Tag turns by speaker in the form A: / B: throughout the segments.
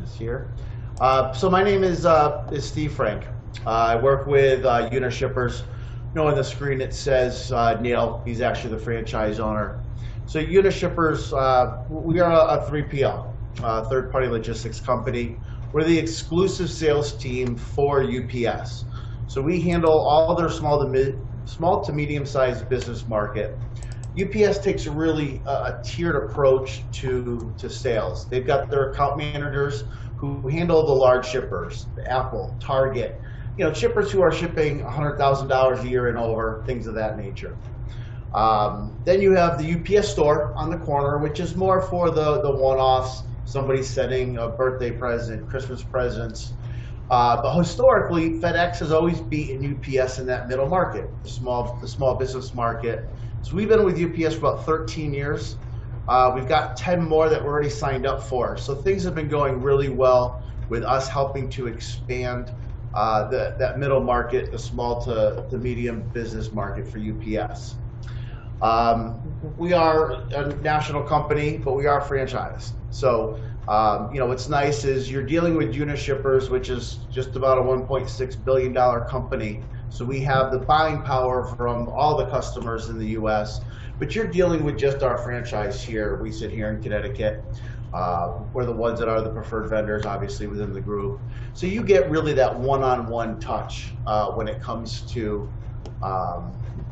A: this here. So my name is Steve Frank. I work with Unishippers. You know, on the screen it says Neil. He's actually the franchise owner. So Unishippers, we are a 3PL, third-party logistics company. We're the exclusive sales team for UPS. So we handle all their small to medium-sized business market. UPS takes a really tiered approach to sales. They've got their account managers who handle the large shippers, Apple, Target, you know, shippers who are shipping $100,000 a year and over, things of that nature. Then you have the UPS store on the corner, which is more for the one-offs, somebody sending a birthday present, Christmas presents. But historically, FedEx has always beaten UPS in that middle market, the small business market. So we've been with UPS for about 13 years. We've got 10 more that we're already signed up for. So things have been going really well with us helping to expand that middle market, the small to medium business market for UPS. We are a national company, but we are franchised. So, you know, what's nice is you're dealing with Unishippers, which is just about a $1.6 billion company. So we have the buying power from all the customers in the US, but you're dealing with just our franchise here. We sit here in Connecticut. We're the ones that are the preferred vendors, obviously, within the group. So you get really that one-on-one touch when it comes to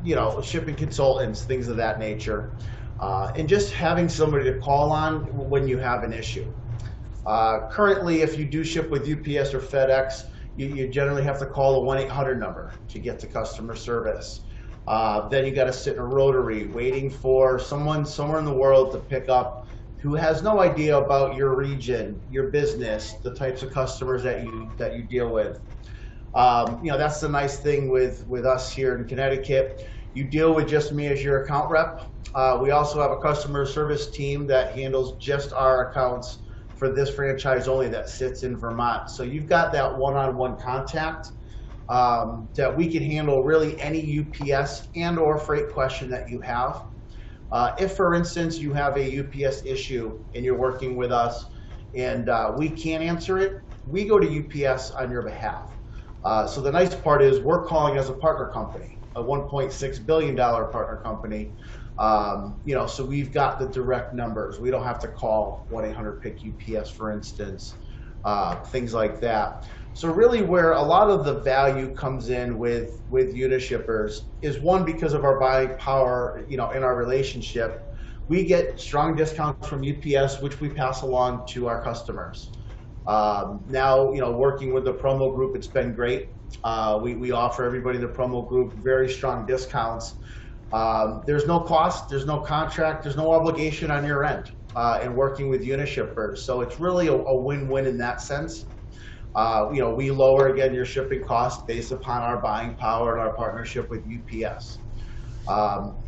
A: you know, shipping consultants, things of that nature, and just having somebody to call on when you have an issue. Currently, if you do ship with UPS or FedEx, you generally have to call a 1-800 number to get to customer service. Then you got to sit in a rotary waiting for someone somewhere in the world to pick up who has no idea about your region, your business, the types of customers that you deal with. You know, that's the nice thing with us here in Connecticut. You deal with just me as your account rep. We also have a customer service team that handles just our accounts for this franchise only that sits in Vermont. So you've got that one-on-one contact that we can handle really any UPS and or freight question that you have. If, for instance, you have a UPS issue and you're working with us and we can't answer it, we go to UPS on your behalf. So the nice part is we're calling as a partner company, a $1.6 billion partner company. You know, so we've got the direct numbers. We don't have to call 1-800-PICK-UPS, for instance, things like that. So really where a lot of the value comes in with Unishippers is, one, because of our buying power, you know, in our relationship. We get strong discounts from UPS, which we pass along to our customers. Now, you know, working with the promo group, it's been great. We offer everybody in the promo group very strong discounts. There's no cost, there's no contract, there's no obligation on your end in working with Unishippers. So it's really a win-win in that sense. You know, we lower, again, your shipping costs based upon our buying power and our partnership with UPS.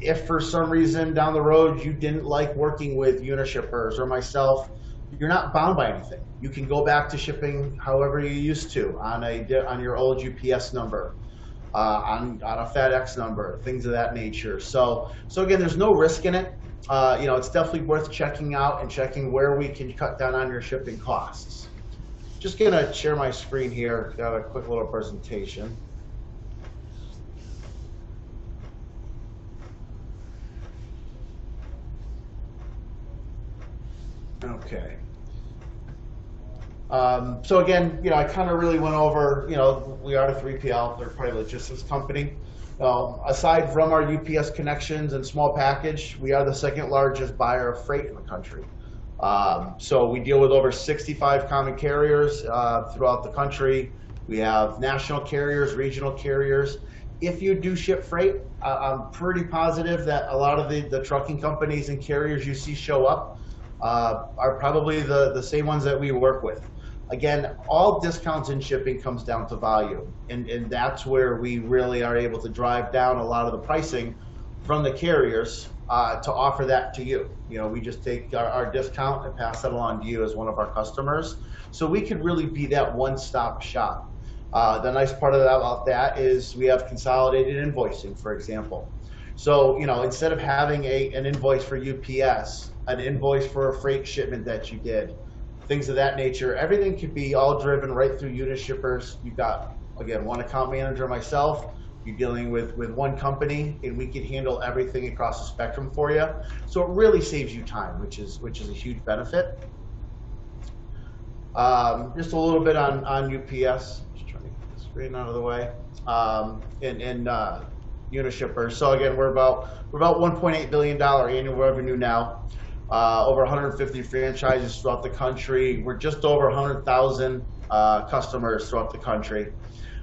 A: If for some reason down the road you didn't like working with Unishippers or myself, you're not bound by anything. You can go back to shipping however you used to on your old UPS number, on a FedEx number, things of that nature. So again, there's no risk in it. You know, it's definitely worth checking out and checking where we can cut down on your shipping costs. Just gonna share my screen here. Got a quick little presentation. Okay. So again, you know, I kind of really went over, you know, we are a 3PL, third-party logistics company. Aside from our UPS connections and small package, we are the second largest buyer of freight in the country. So we deal with over 65 common carriers throughout the country. We have national carriers, regional carriers. If you do ship freight, I'm pretty positive that a lot of the trucking companies and carriers you see show up are probably the same ones that we work with. Again, all discounts in shipping comes down to value, and that's where we really are able to drive down a lot of the pricing from the carriers to offer that to you. You know, we just take our discount and pass that along to you as one of our customers. So we could really be that one-stop shop. The nice part about that is we have consolidated invoicing, for example. So, you know, instead of having an invoice for UPS, an invoice for a freight shipment that you did, things of that nature. Everything could be all driven right through Unishippers. You've got, again, one account manager, myself. You're dealing with one company, and we can handle everything across the spectrum for you. So it really saves you time, which is a huge benefit. Just a little bit on UPS. Just trying to get the screen out of the way. And Unishippers. So again, we're about $1.8 billion annual revenue now. Over 150 franchises throughout the country. We're just over 100,000 customers throughout the country.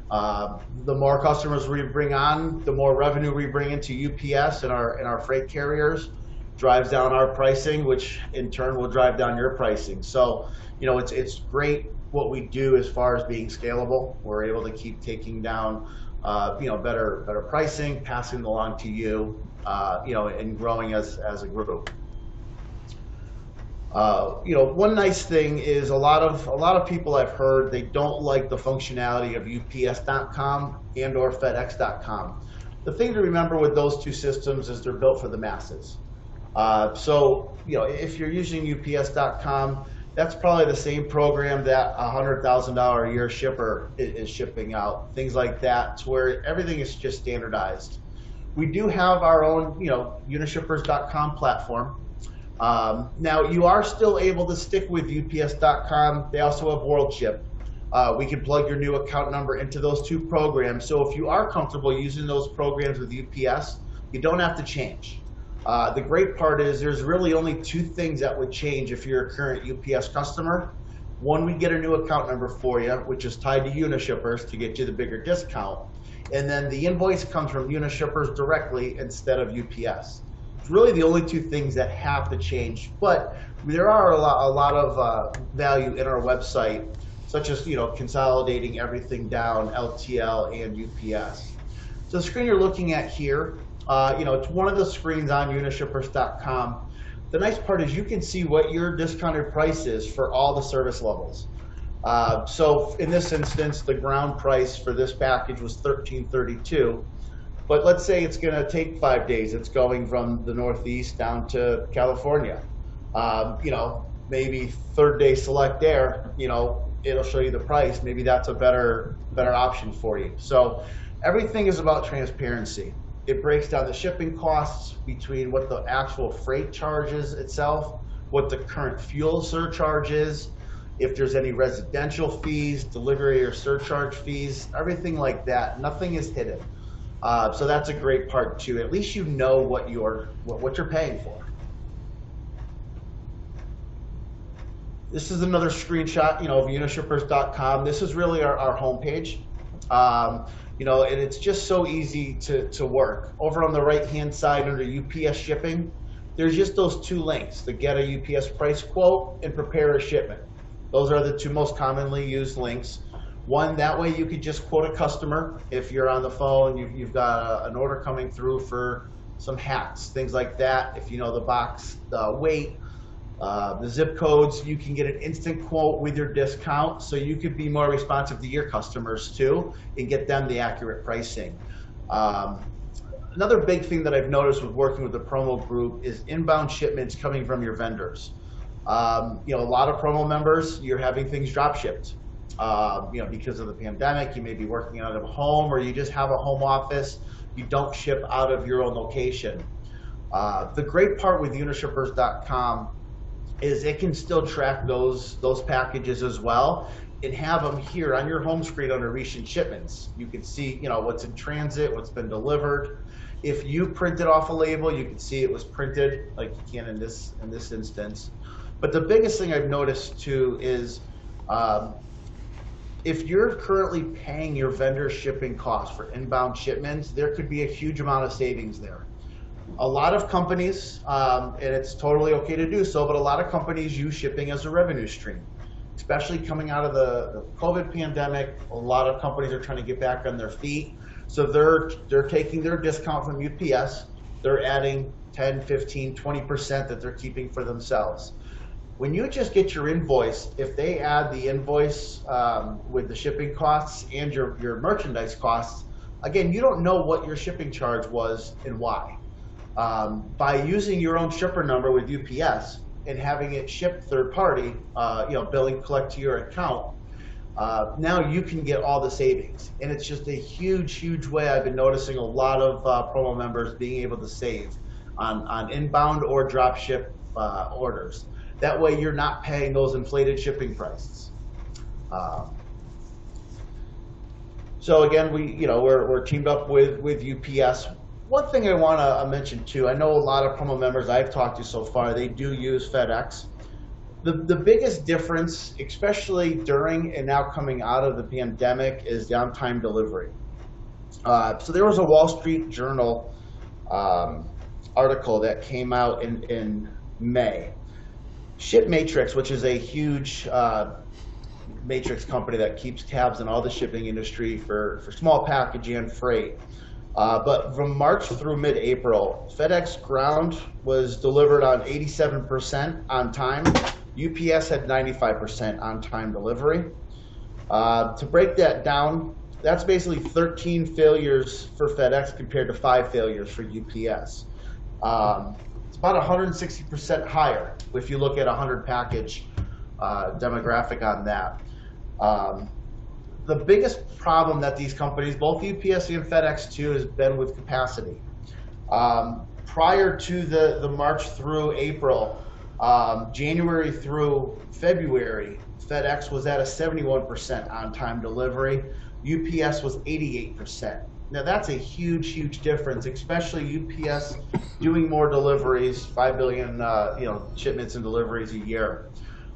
A: The more customers we bring on, the more revenue we bring into UPS and our freight carriers, drives down our pricing, which in turn will drive down your pricing. So, it's great what we do as far as being scalable. We're able to keep taking down, better pricing, passing it along to you, and growing as a group. One nice thing is a lot of people I've heard, they don't like the functionality of UPS.com and or FedEx.com. The thing to remember with those two systems is they're built for the masses. So if you're using UPS.com, that's probably the same program that a $100,000 a year shipper is shipping out. Things like that, to where everything is just standardized. We do have our own, Unishippers.com platform. Now, you are still able to stick with UPS.com. They also have WorldShip. We can plug your new account number into those two programs. So if you are comfortable using those programs with UPS, you don't have to change. The great part is there's really only two things that would change if you're a current UPS customer. One, we get a new account number for you, which is tied to Unishippers to get you the bigger discount. And then the invoice comes from Unishippers directly instead of UPS. It's really the only two things that have to change, but there are a lot of value in our website, such as consolidating everything down, LTL and UPS. So the screen you're looking at here, it's one of the screens on Unishippers.com. The nice part is you can see what your discounted price is for all the service levels. So in this instance, the ground price for this package was $13.32. But let's say it's going to take 5 days. It's going from the Northeast down to California. Maybe third day select air, it'll show you the price. Maybe that's a better option for you. So everything is about transparency. It breaks down the shipping costs between what the actual freight charges itself, what the current fuel surcharge is, if there's any residential fees, delivery or surcharge fees, everything like that. Nothing is hidden. So that's a great part too. At least you know what you're paying for. This is another screenshot, of Unishippers.com. This is really our homepage. And it's just so easy to work. Over on the right-hand side under UPS shipping, there's just those two links, to get a UPS price quote and prepare a shipment. Those are the two most commonly used links. One, that way you could just quote a customer. If you're on the phone, you've got an order coming through for some hats, things like that. If you know the box, the weight, the zip codes, you can get an instant quote with your discount, so you could be more responsive to your customers too and get them the accurate pricing. Another big thing that I've noticed with working with the promo group is inbound shipments coming from your vendors. A lot of promo members, you're having things drop shipped. Because of the pandemic, you may be working out of home, or you just have a home office. You don't ship out of your own location. The great part with Unishippers.com is it can still track those packages as well and have them here on your home screen under recent shipments. You can see, what's in transit, what's been delivered. If you printed off a label, you can see it was printed like you can in this instance. But the biggest thing I've noticed too is if you're currently paying your vendor shipping costs for inbound shipments, there could be a huge amount of savings there. A lot of companies, and it's totally okay to do so, but a lot of companies use shipping as a revenue stream. Especially coming out of the COVID pandemic, a lot of companies are trying to get back on their feet. So they're taking their discount from UPS, they're adding 10, 15, 20% that they're keeping for themselves. When you just get your invoice, if they add the invoice with the shipping costs and your merchandise costs, again, you don't know what your shipping charge was and why. By using your own shipper number with UPS, and having it shipped third party, billing collect to your account, now you can get all the savings. And it's just a huge way. I've been noticing a lot of promo members being able to save on inbound or drop ship orders. That way you're not paying those inflated shipping prices. So again, we're teamed up with UPS. One thing I want to mention too, I know a lot of promo members I've talked to so far, they do use FedEx. The biggest difference, especially during and now coming out of the pandemic, is the on-time delivery. So there was a Wall Street Journal article that came out in May. ShipMatrix, which is a huge matrix company that keeps tabs on all the shipping industry for small package and freight. But from March through mid-April, FedEx Ground was delivered on 87% on time. UPS had 95% on-time delivery. To break that down, that's basically 13 failures for FedEx compared to 5 failures for UPS. It's about 160% higher if you look at 100 package demographic on that. The biggest problem that these companies, both UPS and FedEx too, has been with capacity. Prior to the March through April, January through February, FedEx was at a 71% on-time delivery. UPS was 88%. Now that's a huge difference, especially UPS doing more deliveries, 5 billion shipments and deliveries a year.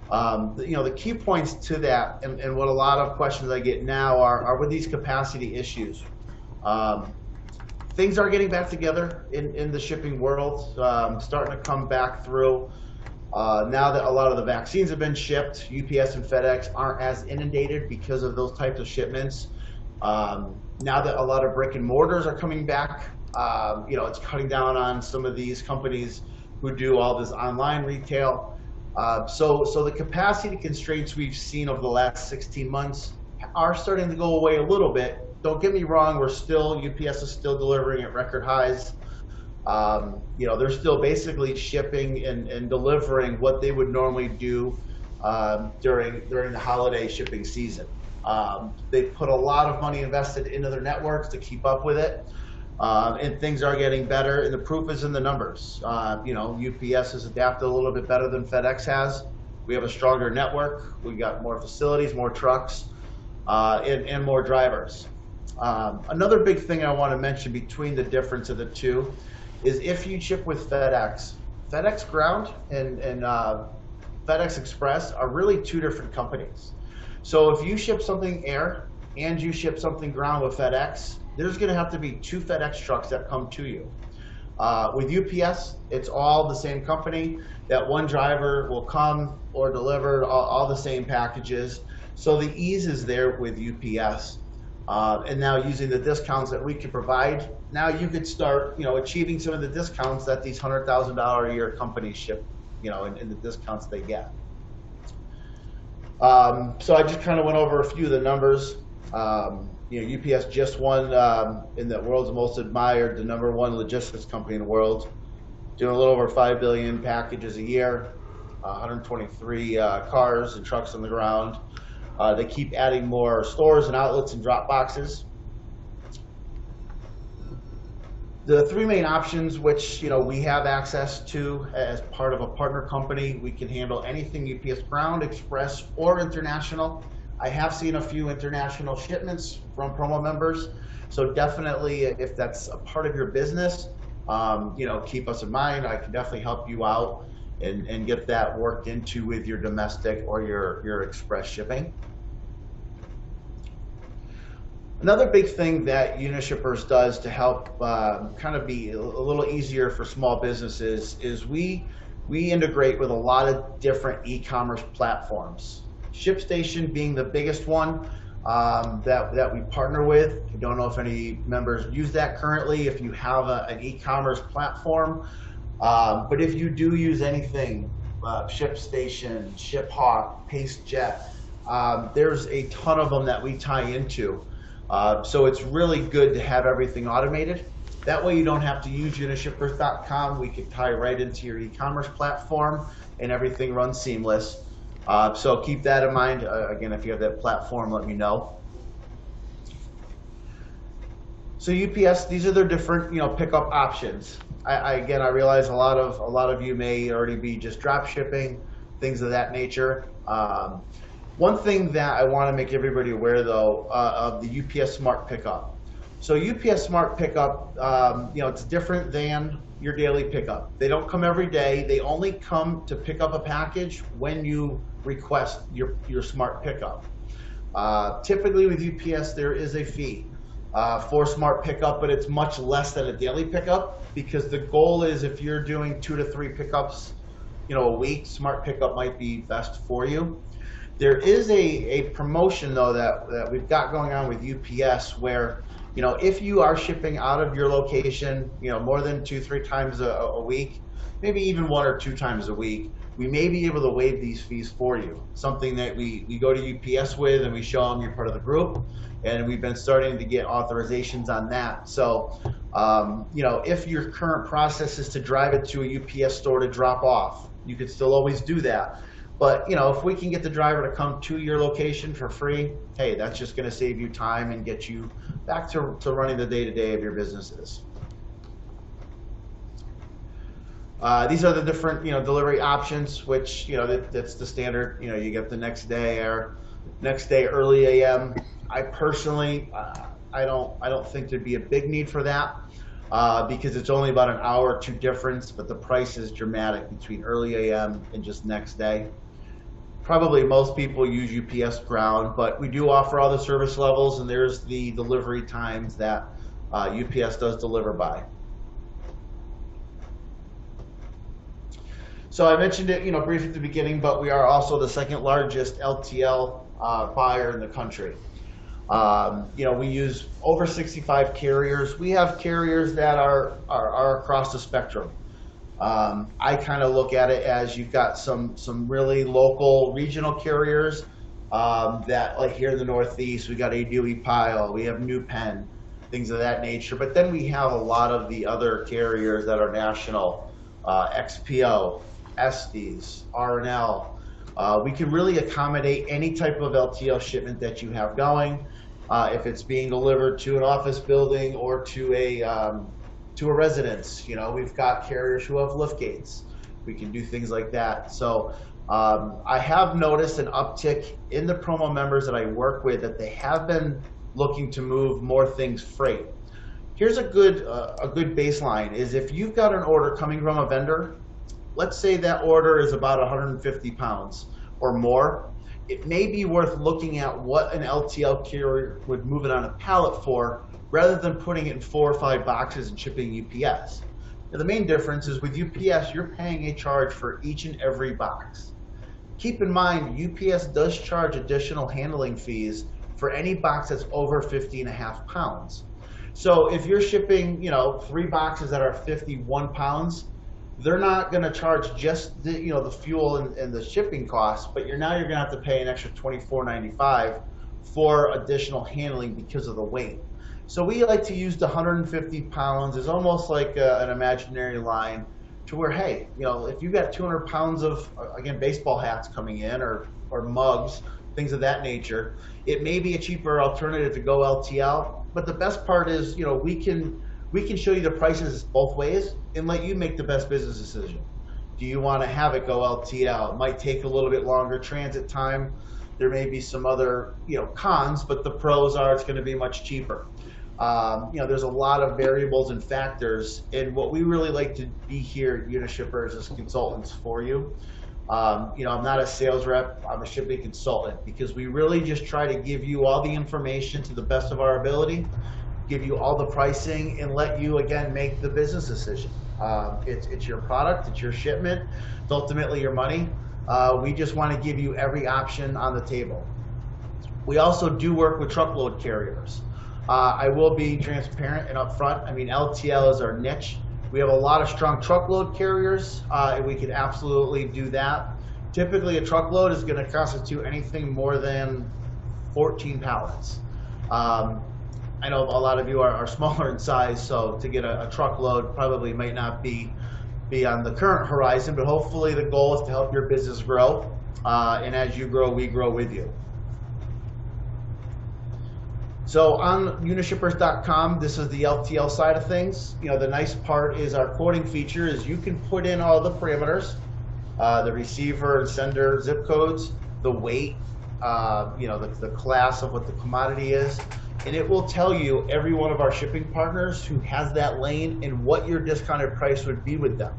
A: The key points to that, and what a lot of questions I get now are with these capacity issues. Things are getting back together in the shipping world, starting to come back through. Now that a lot of the vaccines have been shipped, UPS and FedEx aren't as inundated because of those types of shipments. Now that a lot of brick and mortars are coming back, it's cutting down on some of these companies who do all this online retail. So the capacity constraints we've seen over the last 16 months are starting to go away a little bit. Don't get me wrong, UPS is still delivering at record highs. They're still basically shipping and delivering what they would normally do during the holiday shipping season. They've put a lot of money invested into their networks to keep up with it. And things are getting better, and the proof is in the numbers. UPS has adapted a little bit better than FedEx has. We have a stronger network. We got more facilities, more trucks, and more drivers. Another big thing I want to mention between the difference of the two is if you ship with FedEx, FedEx Ground and FedEx Express are really two different companies. So if you ship something air and you ship something ground with FedEx, there's going to have to be 2 FedEx trucks that come to you. With UPS, it's all the same company. That one driver will come or deliver all the same packages. So the ease is there with UPS. And now using the discounts that we can provide, now you could start, achieving some of the discounts that these $100,000 a year companies ship, in the discounts they get. So I just kind of went over a few of the numbers. UPS just won in the world's most admired, the #1 logistics company in the world, doing a little over 5 billion packages a year, 123 cars and trucks on the ground. They keep adding more stores and outlets and drop boxes. The 3 main options which we have access to as part of a partner company, we can handle anything UPS Ground, Express, or international. I have seen a few international shipments from promo members, so definitely if that's a part of your business, keep us in mind. I can definitely help you out and get that worked into with your domestic or your express shipping. Another big thing that Unishippers does to help kind of be a little easier for small businesses is we integrate with a lot of different e-commerce platforms. ShipStation being the biggest one that we partner with. I don't know if any members use that currently, if you have an e-commerce platform. But if you do use anything, ShipStation, ShipHawk, PaceJet, there's a ton of them that we tie into. So it's really good to have everything automated. That way you don't have to use unishippers.com. We can tie right into your e-commerce platform and everything runs seamless. So keep that in mind. Again, if you have that platform, let me know. So UPS, these are their different, pickup options. Again, I realize a lot of you may already be just drop shipping, things of that nature. One thing that I want to make everybody aware, though, of the UPS Smart Pickup. So UPS Smart Pickup, it's different than your daily pickup. They don't come every day. They only come to pick up a package when you request your Smart Pickup. Typically with UPS, there is a fee for Smart Pickup, but it's much less than a daily pickup, because the goal is if you're doing 2 to 3 pickups, a week, Smart Pickup might be best for you. There is a promotion, though, that we've got going on with UPS where, if you are shipping out of your location, more than 2-3 times a week, maybe even 1 or 2 times a week, we may be able to waive these fees for you. Something that we go to UPS with, and we show them you're part of the group, and we've been starting to get authorizations on that. So, if your current process is to drive it to a UPS store to drop off, you could still always do that. But, if we can get the driver to come to your location for free, hey, that's just going to save you time and get you back to running the day-to-day of your businesses. These are the different, delivery options, which, that's the standard. You get the next day or next day early AM. I personally, I don't think there'd be a big need for that because it's only about an hour or 2 difference, but the price is dramatic between early AM and just next day. Probably most people use UPS Ground, but we do offer all the service levels, and there's the delivery times that UPS does deliver by. So I mentioned it, briefly at the beginning, but we are also the 2nd largest LTL buyer in the country. We use over 65 carriers. We have carriers that are across the spectrum. I kind of look at it as you've got some really local regional carriers that, like here in the Northeast, we got a Dewey Pile, we have New Penn, things of that nature. But then we have a lot of the other carriers that are national, XPO, Estes, R&L. We can really accommodate any type of LTL shipment that you have going. If it's being delivered to an office building or to a residence, we've got carriers who have lift gates. We can do things like that. So I have noticed an uptick in the promo members that I work with, that they have been looking to move more things freight. Here's a good baseline is if you've got an order coming from a vendor, let's say that order is about 150 pounds or more, it may be worth looking at what an LTL carrier would move it on a pallet for, rather than putting it in 4 or 5 boxes and shipping UPS. Now, the main difference is with UPS, you're paying a charge for each and every box. Keep in mind, UPS does charge additional handling fees for any box that's over 50.5 pounds. So if you're shipping, 3 boxes that are 51 pounds, they're not going to charge just the, the fuel and the shipping costs, but you're going to have to pay an extra $24.95 for additional handling because of the weight. So we like to use the 150 pounds as almost like an imaginary line to where, hey, if you've got 200 pounds of, again, baseball hats coming in or mugs, things of that nature, it may be a cheaper alternative to go LTL. But the best part is, we can show you the prices both ways and let you make the best business decision. Do you want to have it go LTL? It might take a little bit longer transit time. There may be some other, cons, but the pros are it's going to be much cheaper. There's a lot of variables and factors, and what we really like to be here at Unishippers as consultants for you. I'm not a sales rep, I'm a shipping consultant, because we really just try to give you all the information to the best of our ability, give you all the pricing, and let you, again, make the business decision. It's your product, it's your shipment, it's ultimately your money. We just want to give you every option on the table. We also do work with truckload carriers. I will be transparent and upfront. LTL is our niche. We have a lot of strong truckload carriers, and we can absolutely do that. Typically, a truckload is going to constitute anything more than 14 pallets. I know a lot of you are smaller in size, so to get a truckload probably might not be on the current horizon, but hopefully the goal is to help your business grow. And as you grow, we grow with you. So on Unishippers.com, this is the LTL side of things. You know, the nice part is our quoting feature is you can put in all the parameters, the receiver and sender zip codes, the weight, you know, the class of what the commodity is, and it will tell you every one of our shipping partners who has that lane and what your discounted price would be with them.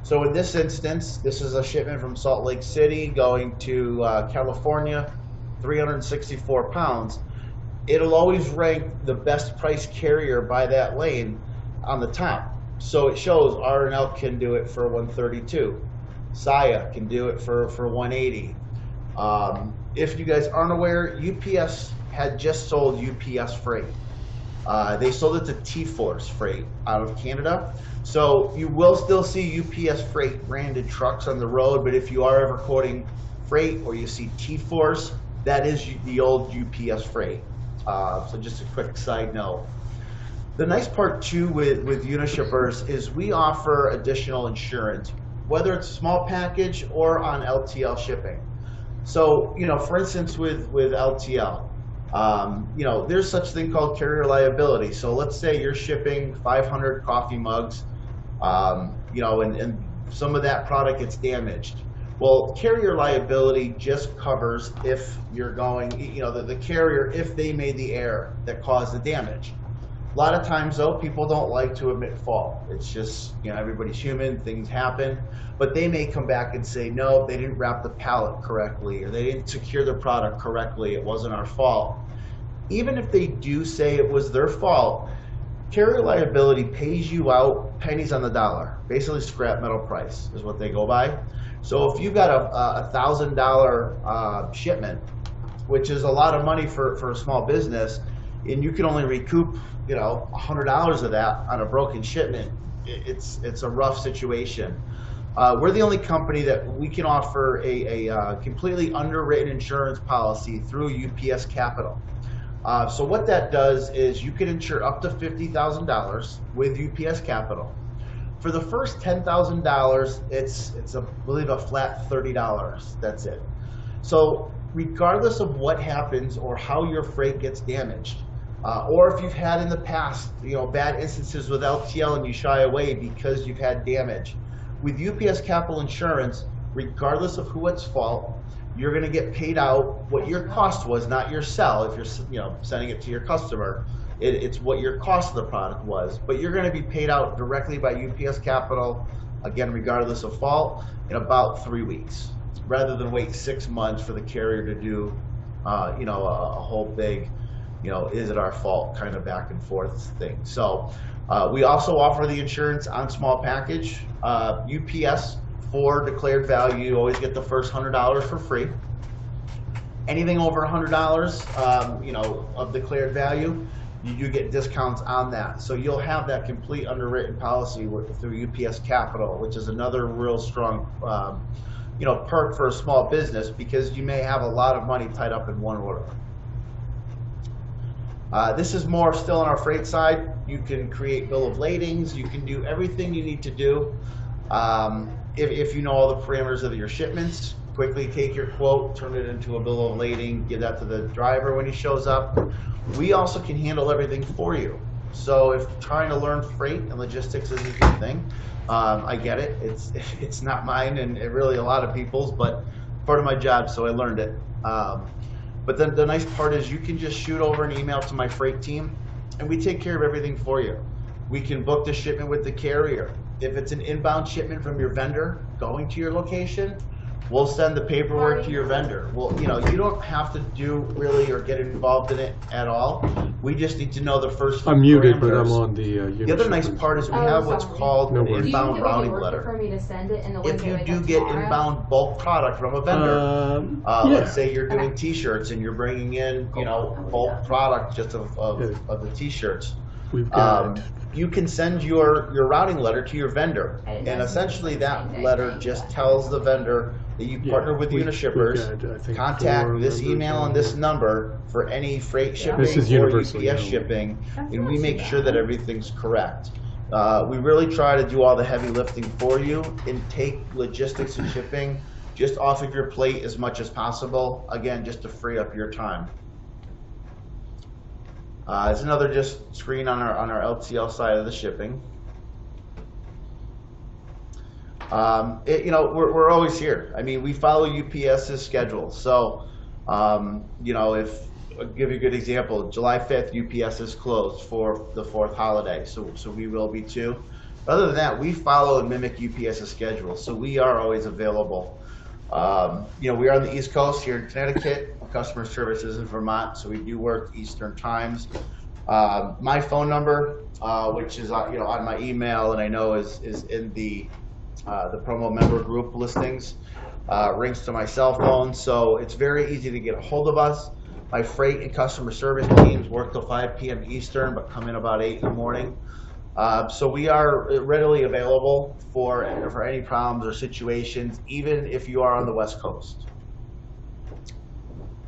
A: So in this instance, this is a shipment from Salt Lake City going to California, 364 pounds. It'll always rank the best price carrier by that lane on the top. So it shows R&L can do it for 132. Saya can do it for 180. If you guys aren't aware, UPS had just sold UPS Freight. They sold it to T-Force Freight out of Canada. So you will still see UPS Freight branded trucks on the road, but if you are ever quoting freight or you see T-Force, that is the old UPS Freight. So just a quick side note. The nice part too with Unishippers is we offer additional insurance, whether it's small package or on LTL shipping. So, you know, for instance, with LTL, you know, there's such thing called carrier liability. So let's say you're shipping 500 coffee mugs, you know, and some of that product gets damaged. Well, carrier liability just covers if you're going, you know, the carrier, if they made the error that caused the damage. A lot of times, though, people don't like to admit fault. It's just, you know, everybody's human, things happen. But they may come back and say, no, they didn't wrap the pallet correctly, or they didn't secure the product correctly, it wasn't our fault. Even if they do say it was their fault, carrier liability pays you out pennies on the dollar. Basically, scrap metal price is what they go by. So if you've got a $1,000 shipment, which is a lot of money for a small business, and you can only recoup, you know, $100 of that on a broken shipment, it's a rough situation. We're the only company that we can offer a completely underwritten insurance policy through UPS Capital. So what that does is you can insure up to $50,000 with UPS Capital. For the first $10,000, it's I believe a flat $30. That's it. So regardless of what happens or how your freight gets damaged, or if you've had in the past, you know, bad instances with LTL and you shy away because you've had damage, with UPS Capital Insurance, regardless of who it's fault, you're going to get paid out what your cost was, not your sell. If you're, you know, sending it to your customer, it's what your cost of the product was. But you're going to be paid out directly by UPS Capital, again, regardless of fault, in about 3 weeks, rather than wait 6 months for the carrier to do, you know, a whole big, you know, is it our fault kind of back and forth thing. So we also offer the insurance on small package. UPS for declared value, you always get the first $100 for free. Anything over $100, you know, of declared value, you do get discounts on that. So you'll have that complete underwritten policy through UPS Capital, which is another real strong, you know, perk for a small business, because you may have a lot of money tied up in one order. This is more still on our freight side. You can create bill of ladings. You can do everything you need to do. If you know all the parameters of your shipments, quickly take your quote, turn it into a bill of lading, give that to the driver when he shows up. We also can handle everything for you. So if trying to learn freight and logistics is a good thing, I get it. It's not mine and really a lot of people's, but part of my job, so I learned it. But then the nice part is you can just shoot over an email to my freight team, and we take care of everything for you. We can book the shipment with the carrier. If it's an inbound shipment from your vendor going to your location, we'll send the paperwork to your vendor. Well, you know, you don't have to do really or get involved in it at all. We just need to know the first few
B: I'm muted,
A: parameters.
B: but I'm on the
A: The other nice part is we have what's called an inbound routing letter.
C: For me to send it in the
A: If you do get inbound bulk product from a vendor, let's say you're doing T-shirts and you're bringing in, you know, bulk product just of the T-shirts.
B: We've got
A: you can send your routing letter to your vendor, and essentially that letter just tells the vendor that you partner with Unishippers, contact this email and this number for any freight shipping or UPS shipping, and we make sure that everything's correct. We really try to do all the heavy lifting for you and take logistics and shipping just off of your plate as much as possible, again, just to free up your time. There's another just screen on our LTL side of the shipping. You know, we're always here. I mean, we follow UPS's schedule. So, you know, I'll give you a good example. July 5th, UPS is closed for the 4th holiday. So we will be too. Other than that, we follow and mimic UPS's schedule. So we are always available. You know, we are on the East Coast here in Connecticut. Customer service is in Vermont, so we do work Eastern times. My phone number, which is you know, on my email, and I know is in the promo member group listings, rings to my cell phone, so it's very easy to get a hold of us. My freight and customer service teams work till 5 p.m. Eastern, but come in about 8 in the morning. So we are readily available for any problems or situations, even if you are on the West Coast.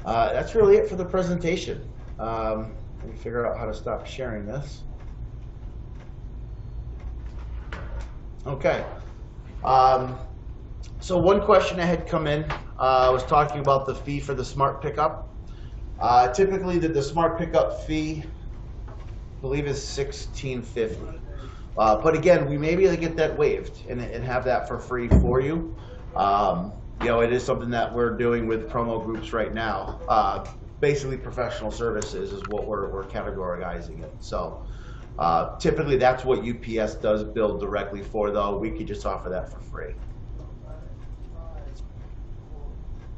A: That's really it for the presentation. Let me figure out how to stop sharing this. Okay. So one question that had come in was talking about the fee for the smart pickup. Typically, the smart pickup fee, I believe, is $16.50. But again, we may be able to get that waived and have that for free for you. You know, it is something that we're doing with promo groups right now. Basically, professional services is what we're categorizing it. So typically, that's what UPS does bill directly for, though. We could just offer that for free.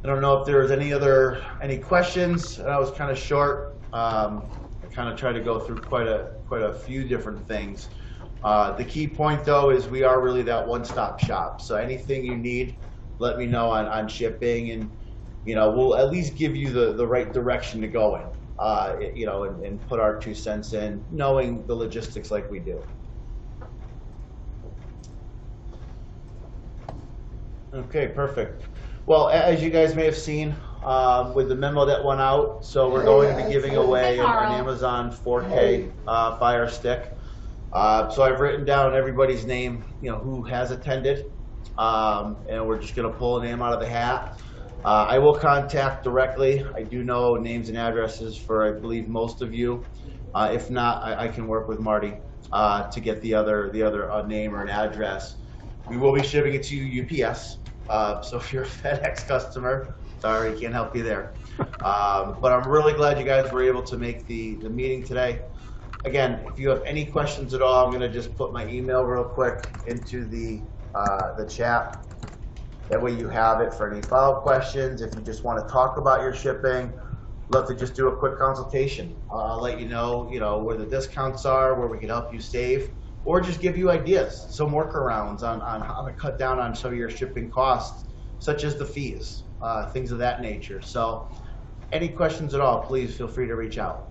A: I don't know if there's any questions. That was kind of short. I kind of tried to go through quite a few different things. The key point, though, is we are really that one-stop shop. So anything you need, let me know on shipping, and you know, we'll at least give you the right direction to go in. You know, and put our 2 cents in, knowing the logistics like we do. Okay, perfect. Well, as you guys may have seen with the memo that went out, so we're going to be giving away an Amazon 4K Fire Stick. So I've written down everybody's name, you know, who has attended, and we're just going to pull a name out of the hat. I will contact directly. I do know names and addresses for, I believe, most of you. If not, I can work with Marty to get the other name or an address. We will be shipping it to UPS. So if you're a FedEx customer, sorry, can't help you there. But I'm really glad you guys were able to make the meeting today. Again, if you have any questions at all, I'm going to just put my email real quick into the chat. That way you have it for any follow-up questions. If you just want to talk about your shipping, love to just do a quick consultation. I'll let you know where the discounts are, where we can help you save, or just give you ideas, some workarounds on how to cut down on some of your shipping costs, such as the fees, things of that nature. So any questions at all, please feel free to reach out.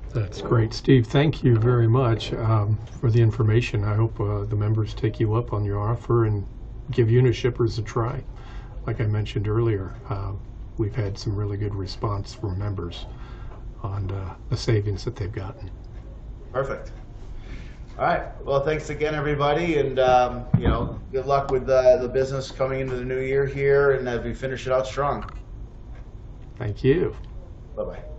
B: That's great, Steve. Thank you very much for the information. I hope the members take you up on your offer and give Unishippers a try. Like I mentioned earlier, we've had some really good response from members on the savings that they've gotten.
A: Perfect. All right. Well, thanks again, everybody, and you know, good luck with the business coming into the new year here, and as we finish it out strong.
B: Thank you.
A: Bye-bye.